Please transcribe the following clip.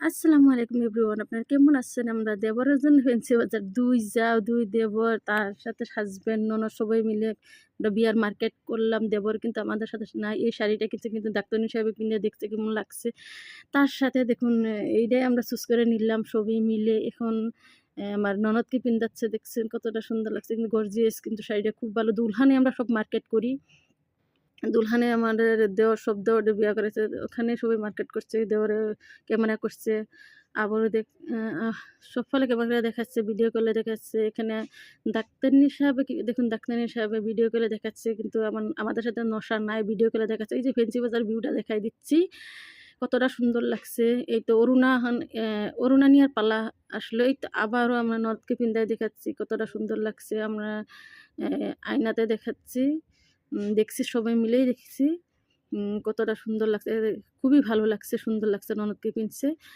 আসসালামু আলাইকুম এভরিওয়ান। আপনারা কেমন আছেন? আমরা দেবরের জন্য ফেন্সি বাজার ২ জাও, ২ দেবর তার সাথে হাসব্যান্ড, ননদ সবাই মিলে আমরা বিয়ার মার্কেট করলাম। দেবর কিন্তু আমাদের সাথে নাই। এই শাড়িটা কিন্তু ডাক্তারনি সাহেবে কিনে দেখতে কেমন লাগছে। তার সাথে দেখুন এইটাই আমরা চুজ করে নিলাম সবই মিলে। এখন আমার ননদকে পিন্দাচ্ছে দেখছেন কতটা সুন্দর লাগছে। কিন্তু গর্জিয়াস কিন্তু শাড়িটা খুব ভালো। দুলহানে আমরা সব মার্কেট করি। দুলহানে আমাদের দেওরের বিয়া করেছে। ওখানে সবাই মার্কেট করছে। দেওরে ক্যামেরা করছে। আবারও দেখ আ আহ সব ফলে ক্যামেরা দেখাচ্ছে, ভিডিও কলে দেখাচ্ছে। এখানে ডাক্তারনি সাহেবে দেখুন ডাক্তারনি সাহেবে ভিডিও কলে দেখাচ্ছে। কিন্তু আমাদের সাথে নশা নাই। ভিডিও কলে দেখাচ্ছে। এই যে ফেন্সি বাজার ভিউটা দেখাই দিচ্ছি। কতটা সুন্দর লাগছে। এই তো অরুণা নিয়ার পালা আসলো। এই তো আবারও আমরা নর্থকে পিন্দায় দেখাচ্ছি। কতটা সুন্দর লাগছে। আমরা আয়নাতে দেখাচ্ছি। দেখছি সবাই মিলেই দেখছি। কতটা সুন্দর লাগছে। খুবই ভালো লাগছে, সুন্দর লাগছে ননদকে পিনছে।